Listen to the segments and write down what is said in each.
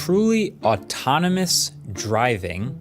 truly autonomous driving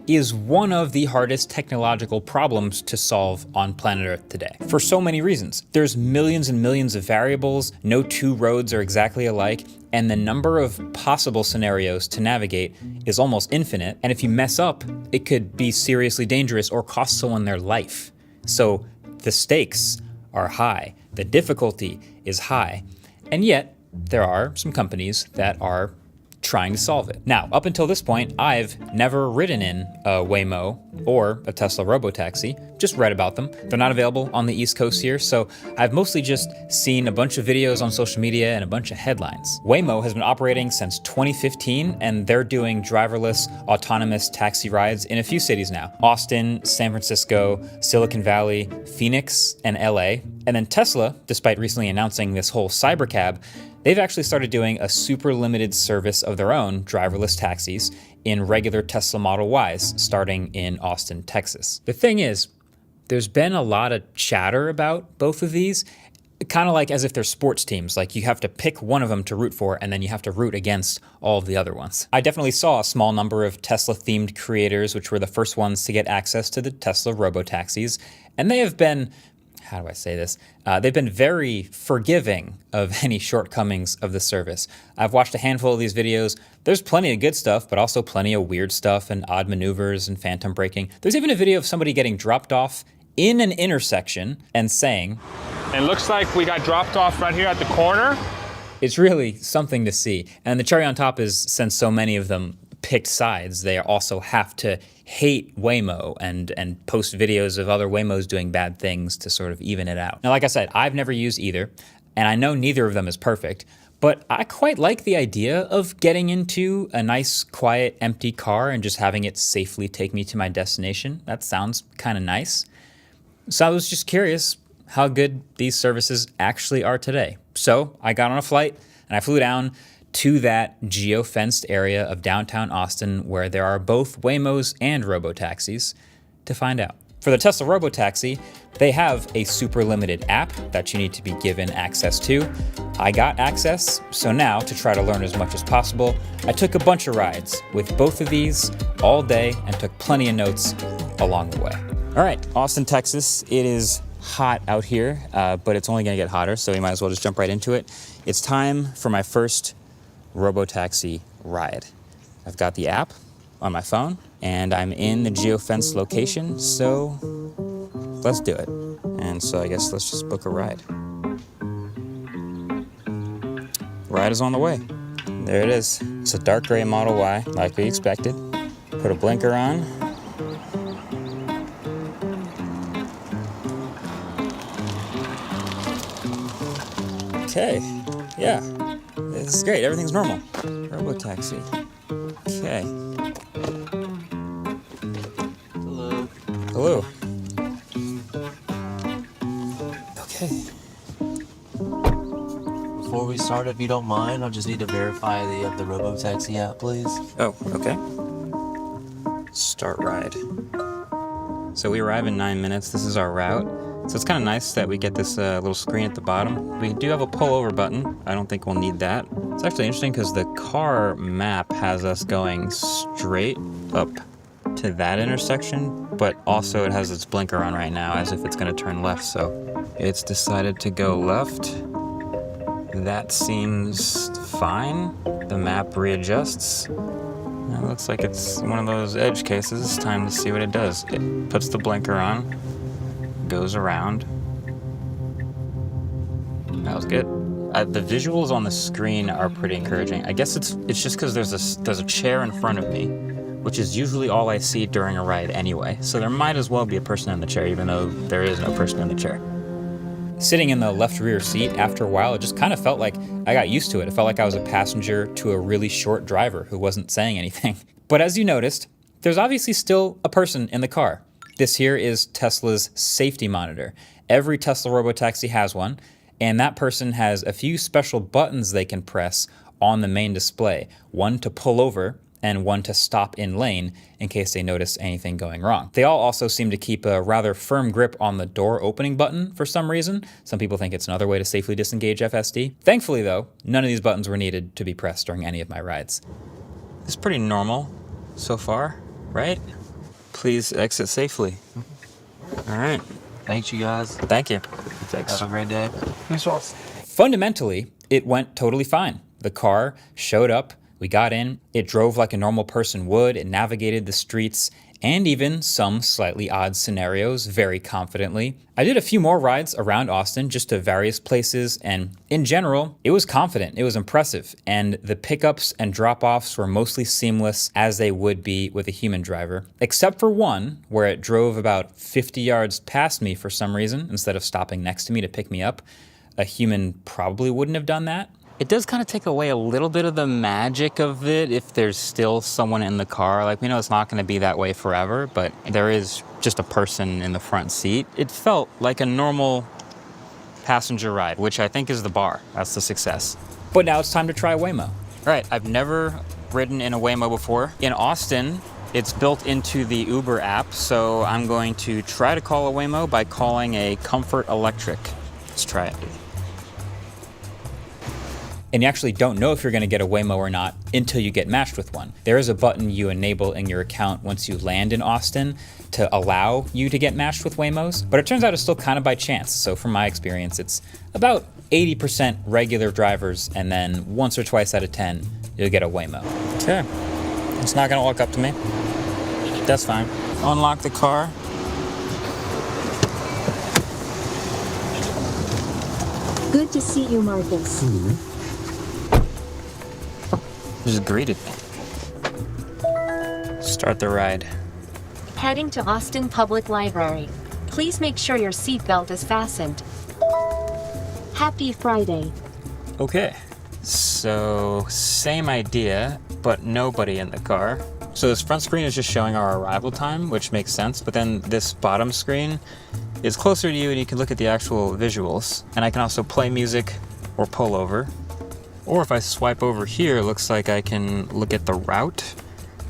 is one of the hardest technological problems to solve on planet Earth today. For so many reasons. There's millions and millions of variables, no two roads are exactly alike, and the number of possible scenarios to navigate is almost infinite, and if you mess up, it could be seriously dangerous or cost someone their life. So the stakes are high, the difficulty is high, and yet there are some companies that are trying to solve it. Now, up until this point, I've never ridden in a Waymo or a Tesla Robotaxi, just read about them. They're not available on the East Coast here, so I've mostly just seen a bunch of videos on social media and a bunch of headlines. Waymo has been operating since 2015, and they're doing driverless, autonomous taxi rides in a few cities now. Austin, San Francisco, Silicon Valley, Phoenix, and LA. And then Tesla, despite recently announcing this whole cybercab, they've actually started doing a super limited service of their own driverless taxis in regular Tesla Model Ys, starting in Austin, Texas. The thing is, there's been a lot of chatter about both of these, kind of like as if they're sports teams, like you have to pick one of them to root for and then you have to root against all of the other ones. I definitely saw a small number of Tesla-themed creators, which were the first ones to get access to the Tesla Robotaxis, and they have been, how do I say this? They've been very forgiving of any shortcomings of the service. I've watched a handful of these videos. There's plenty of good stuff, but also plenty of weird stuff and odd maneuvers and phantom braking. There's even a video of somebody getting dropped off in an intersection and saying, "It looks like we got dropped off right here at the corner." It's really something to see. And the cherry on top is, since so many of them picked sides, they also have to hate Waymo and post videos of other Waymos doing bad things to sort of even it out. Now, like I said, I've never used either, and I know neither of them is perfect, but I quite like the idea of getting into a nice, quiet, empty car and just having it safely take me to my destination. That sounds kind of nice. So I was just curious how good these services actually are today. So I got on a flight and I flew down to that geo-fenced area of downtown Austin where there are both Waymos and Robotaxis to find out. For the Tesla Robotaxi, they have a super limited app that you need to be given access to. I got access, so now to try to learn as much as possible, I took a bunch of rides with both of these all day and took plenty of notes along the way. All right, Austin, Texas, it is hot out here, but it's only gonna get hotter, so we might as well just jump right into it. It's time for my first Robotaxi ride. I've got the app on my phone and I'm in the geofence location, so let's do it. And so I guess let's just book a ride. Ride is on the way. There it is. It's a dark gray Model Y, like we expected. Put a blinker on. Okay, yeah. This is great, everything's normal. Robotaxi. Okay. Hello. Hello. Okay. Before we start, if you don't mind, I'll just need to verify the Robotaxi app, please. Oh, okay. Start ride. So we arrive in 9 minutes. This is our route. So it's kind of nice that we get this little screen at the bottom. We do have a pullover button. I don't think we'll need that. It's actually interesting because the car map has us going straight up to that intersection, but also it has its blinker on right now as if it's going to turn left. So it's decided to go left. That seems fine. The map readjusts. It looks like it's one of those edge cases. It's time to see what it does. It puts the blinker on. Goes around. That was good. The visuals on the screen are pretty encouraging. I guess it's just because there's a chair in front of me, which is usually all I see during a ride anyway. So there might as well be a person in the chair, even though there is no person in the chair. Sitting in the left rear seat, after a while, it just kind of felt like I got used to it. It felt like I was a passenger to a really short driver who wasn't saying anything. But as you noticed, there's obviously still a person in the car. This here is Tesla's safety monitor. Every Tesla Robotaxi has one, and that person has a few special buttons they can press on the main display. One to pull over, and one to stop in lane in case they notice anything going wrong. They all also seem to keep a rather firm grip on the door opening button for some reason. Some people think it's another way to safely disengage FSD. Thankfully though, none of these buttons were needed to be pressed during any of my rides. It's pretty normal so far, right? Please exit safely. All right. Thanks, you guys. Thank you. Have a great day. Fundamentally, it went totally fine. The car showed up, we got in, it drove like a normal person would, it navigated the streets, and even some slightly odd scenarios very confidently. I did a few more rides around Austin, just to various places, and in general, it was confident, it was impressive, and the pickups and drop-offs were mostly seamless as they would be with a human driver, except for one where it drove about 50 yards past me for some reason, instead of stopping next to me to pick me up. A human probably wouldn't have done that. It does kind of take away a little bit of the magic of it if there's still someone in the car. Like, we know it's not going to be that way forever, but there is just a person in the front seat. It felt like a normal passenger ride, which I think is the bar. That's the success. But now it's time to try Waymo. All right, I've never ridden in a Waymo before. In Austin, it's built into the Uber app, so I'm going to try to call a Waymo by calling a Comfort Electric. Let's try it. And you actually don't know if you're gonna get a Waymo or not until you get matched with one. There is a button you enable in your account once you land in Austin to allow you to get matched with Waymos, but it turns out it's still kind of by chance. So from my experience, it's about 80% regular drivers, and then once or twice out of 10, you'll get a Waymo. Okay, it's not gonna walk up to me. That's fine. Unlock the car. Good to see you, Marcus. Just greeted me. Start the ride. Heading to Austin Public Library. Please make sure your seatbelt is fastened. Happy Friday. Okay, so same idea, but nobody in the car. So this front screen is just showing our arrival time, which makes sense, but then this bottom screen is closer to you and you can look at the actual visuals. And I can also play music or pull over. Or if I swipe over here, it looks like I can look at the route,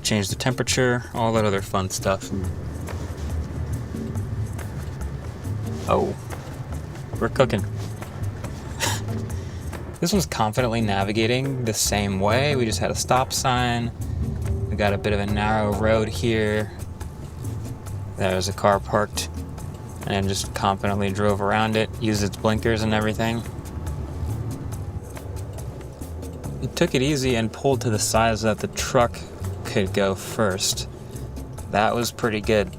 change the temperature, all that other fun stuff. Oh, we're cooking. This one's confidently navigating the same way. We just had a stop sign. We got a bit of a narrow road here. There's a car parked and just confidently drove around it, used its blinkers and everything. It took it easy and pulled to the side so that the truck could go first. That was pretty good.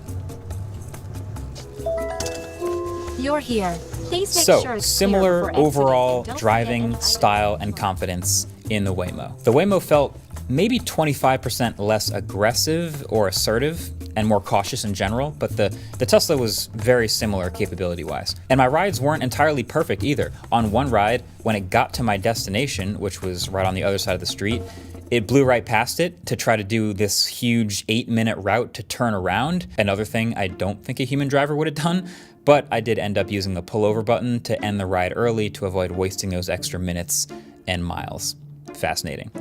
You're here. Please make So, sure it's similar clear before overall exiting. Don't driving forget style and confidence in the Waymo. The Waymo felt maybe 25% less aggressive or assertive and more cautious in general, but the Tesla was very similar capability-wise. And my rides weren't entirely perfect either. On one ride, when it got to my destination, which was right on the other side of the street, it blew right past it to try to do this huge 8-minute route to turn around. Another thing I don't think a human driver would have done, but I did end up using the pullover button to end the ride early to avoid wasting those extra minutes and miles. Fascinating.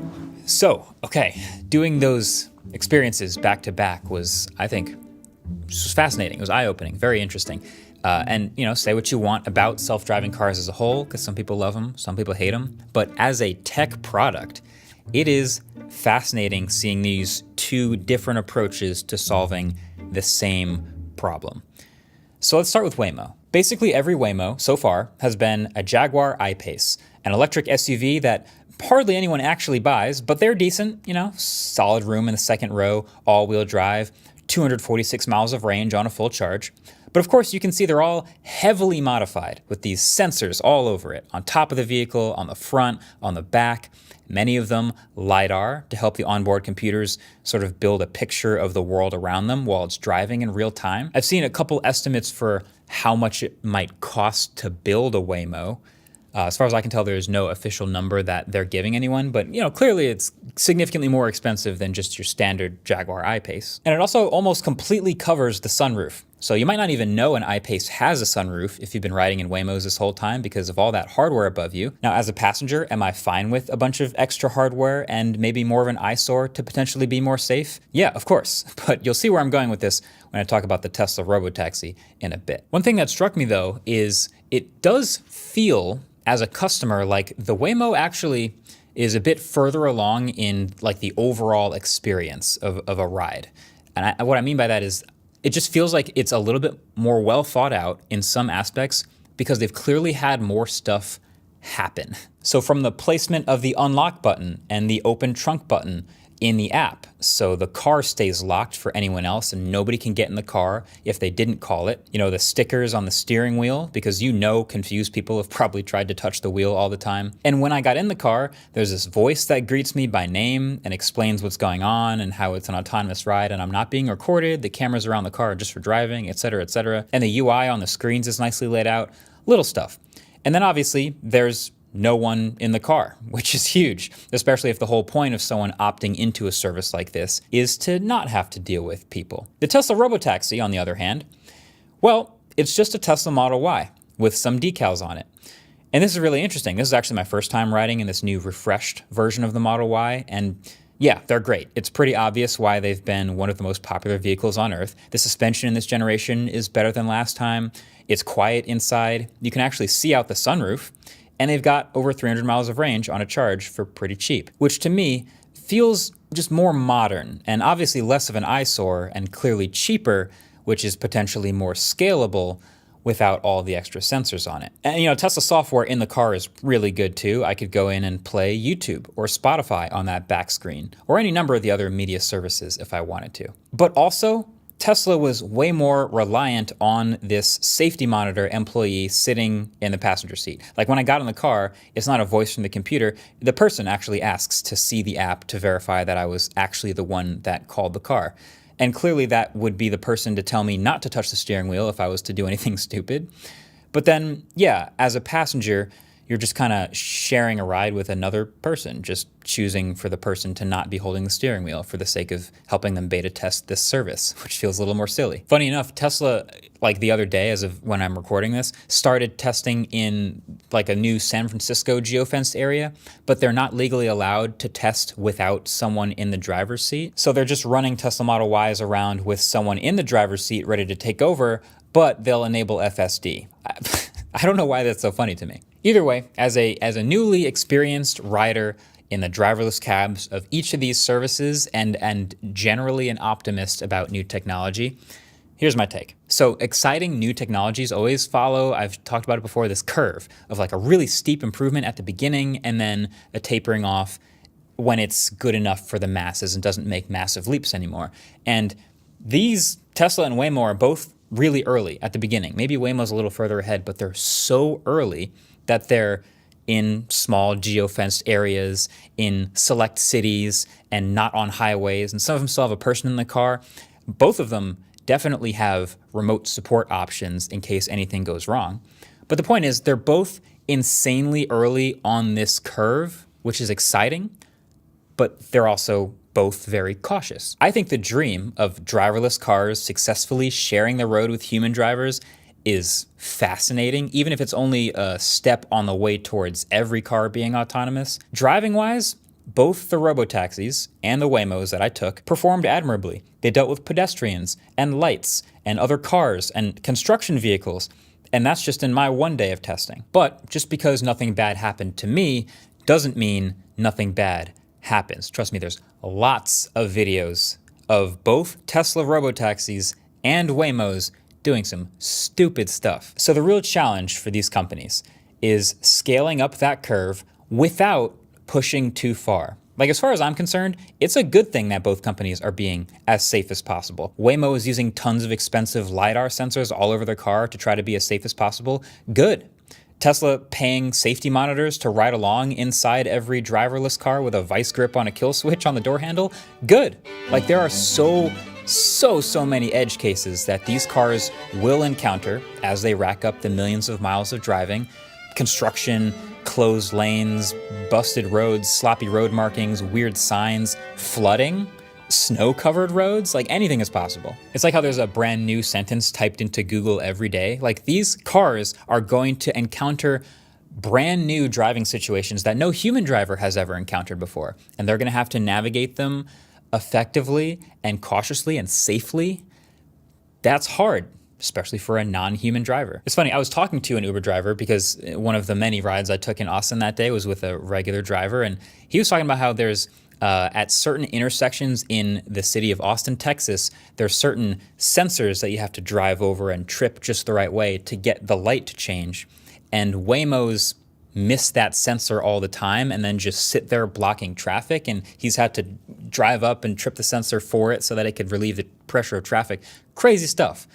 So, okay, doing those experiences back to back was, I think, just was fascinating. It was eye-opening, very interesting. And, you know, say what you want about self-driving cars as a whole, because some people love them, some people hate them. But as a tech product, it is fascinating seeing these two different approaches to solving the same problem. So let's start with Waymo. Basically every Waymo so far has been a Jaguar I-Pace, an electric SUV that hardly anyone actually buys, but they're decent, you know, solid room in the second row, all-wheel drive, 246 miles of range on a full charge. But of course you can see they're all heavily modified with these sensors all over it, on top of the vehicle, on the front, on the back, many of them LiDAR to help the onboard computers sort of build a picture of the world around them while it's driving in real time. I've seen a couple estimates for how much it might cost to build a Waymo. As far as I can tell, there's no official number that they're giving anyone, but clearly it's significantly more expensive than just your standard Jaguar I-Pace. And it also almost completely covers the sunroof. So you might not even know an I-Pace has a sunroof if you've been riding in Waymos this whole time because of all that hardware above you. Now, as a passenger, am I fine with a bunch of extra hardware and maybe more of an eyesore to potentially be more safe? Yeah, of course. But you'll see where I'm going with this when I talk about the Tesla Robotaxi in a bit. One thing that struck me though is it does feel as a customer like the Waymo actually is a bit further along in like the overall experience of a ride. And what I mean by that is it just feels like it's a little bit more well thought out in some aspects because they've clearly had more stuff happen. So from the placement of the unlock button and the open trunk button in the app, so the car stays locked for anyone else and nobody can get in the car if they didn't call it. The stickers on the steering wheel, because confused people have probably tried to touch the wheel all the time. And when I got in the car, there's this voice that greets me by name and explains what's going on and how it's an autonomous ride and I'm not being recorded. The cameras around the car are just for driving, etc., etc. And the UI on the screens is nicely laid out. Little stuff. And then obviously there's no one in the car, which is huge, especially if the whole point of someone opting into a service like this is to not have to deal with people. The Tesla Robotaxi, on the other hand, well, it's just a Tesla Model Y with some decals on it. And this is really interesting. This is actually my first time riding in this new refreshed version of the Model Y, and yeah, they're great. It's pretty obvious why they've been one of the most popular vehicles on Earth. The suspension in this generation is better than last time. It's quiet inside. You can actually see out the sunroof. And they've got over 300 miles of range on a charge for pretty cheap, which to me feels just more modern and obviously less of an eyesore and clearly cheaper, which is potentially more scalable without all the extra sensors on it. And Tesla software in the car is really good too. I could go in and play YouTube or Spotify on that back screen or any number of the other media services if I wanted to. But also, Tesla was way more reliant on this safety monitor employee sitting in the passenger seat. Like when I got in the car, it's not a voice from the computer. The person actually asks to see the app to verify that I was actually the one that called the car. And clearly that would be the person to tell me not to touch the steering wheel if I was to do anything stupid. But then, yeah, as a passenger, you're just kind of sharing a ride with another person, just choosing for the person to not be holding the steering wheel for the sake of helping them beta test this service, which feels a little more silly. Funny enough, Tesla, like the other day, as of when I'm recording this, started testing in like a new San Francisco geofenced area, but they're not legally allowed to test without someone in the driver's seat. So they're just running Tesla Model Ys around with someone in the driver's seat ready to take over, but they'll enable FSD. I don't know why that's so funny to me. Either way, as a newly experienced rider in the driverless cabs of each of these services and generally an optimist about new technology, here's my take. So exciting new technologies always follow, I've talked about it before, this curve of like a really steep improvement at the beginning and then a tapering off when it's good enough for the masses and doesn't make massive leaps anymore. And these Tesla and Waymo are both really early at the beginning. Maybe Waymo's a little further ahead, but they're so early that they're in small geofenced areas, in select cities, and not on highways. And some of them still have a person in the car. Both of them definitely have remote support options in case anything goes wrong. But the point is, they're both insanely early on this curve, which is exciting, but they're also both very cautious. I think the dream of driverless cars successfully sharing the road with human drivers is fascinating, even if it's only a step on the way towards every car being autonomous. Driving-wise, both the Robotaxis and the Waymos that I took performed admirably. They dealt with pedestrians and lights and other cars and construction vehicles, and that's just in my one day of testing. But just because nothing bad happened to me doesn't mean nothing bad happens. Trust me, there's lots of videos of both Tesla Robotaxis and Waymos doing some stupid stuff. So the real challenge for these companies is scaling up that curve without pushing too far. Like, as far as I'm concerned, it's a good thing that both companies are being as safe as possible. Waymo is using tons of expensive LiDAR sensors all over their car to try to be as safe as possible. Good. Tesla paying safety monitors to ride along inside every driverless car with a vice grip on a kill switch on the door handle. Good. Like, there are so many edge cases that these cars will encounter as they rack up the millions of miles of driving, construction, closed lanes, busted roads, sloppy road markings, weird signs, flooding, snow-covered roads, like anything is possible. It's like how there's a brand new sentence typed into Google every day. Like these cars are going to encounter brand new driving situations that no human driver has ever encountered before. And they're gonna have to navigate them effectively and cautiously and safely. That's hard, especially for a non-human driver. It's funny, I was talking to an Uber driver because one of the many rides I took in Austin that day was with a regular driver, and he was talking about how there's at certain intersections in the city of Austin, Texas, there's certain sensors that you have to drive over and trip just the right way to get the light to change. And Waymos miss that sensor all the time and then just sit there blocking traffic, and he's had to drive up and trip the sensor for it so that it could relieve the pressure of traffic. Crazy stuff.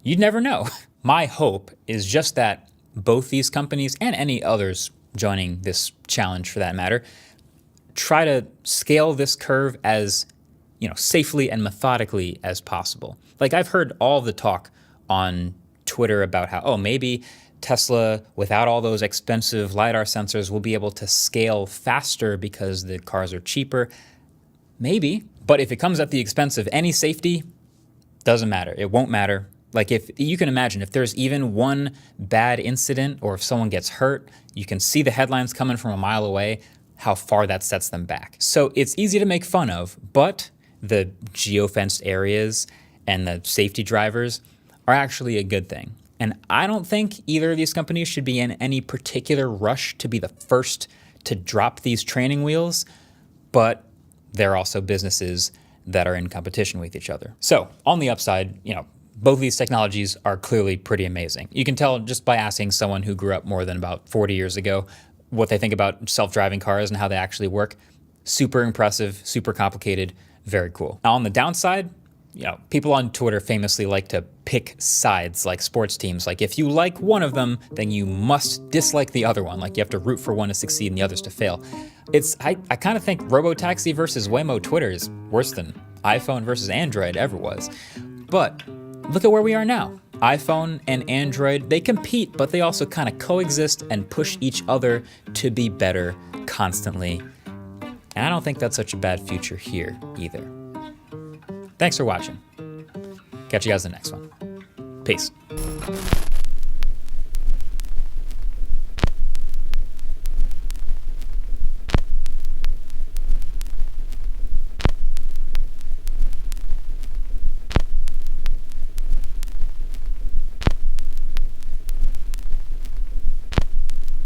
You'd never know. My hope is just that both these companies and any others joining this challenge for that matter try to scale this curve as, safely and methodically as possible. Like I've heard all the talk on Twitter about how, maybe Tesla, without all those expensive LiDAR sensors, will be able to scale faster because the cars are cheaper. Maybe, but if it comes at the expense of any safety, doesn't matter. It won't matter. Like if you can imagine, if there's even one bad incident or if someone gets hurt, you can see the headlines coming from a mile away, how far that sets them back. So it's easy to make fun of, but the geofenced areas and the safety drivers are actually a good thing. And I don't think either of these companies should be in any particular rush to be the first to drop these training wheels, but they're also businesses that are in competition with each other. So on the upside, both of these technologies are clearly pretty amazing. You can tell just by asking someone who grew up more than about 40 years ago what they think about self-driving cars and how they actually work. Super impressive, super complicated, very cool. Now on the downside, people on Twitter famously like to pick sides like sports teams. Like if you like one of them, then you must dislike the other one. Like you have to root for one to succeed and the others to fail. I kind of think Robotaxi versus Waymo Twitter is worse than iPhone versus Android ever was. But look at where we are now. iPhone and Android, they compete, but they also kind of coexist and push each other to be better constantly. And I don't think that's such a bad future here either. Thanks for watching. Catch you guys in the next one. Peace.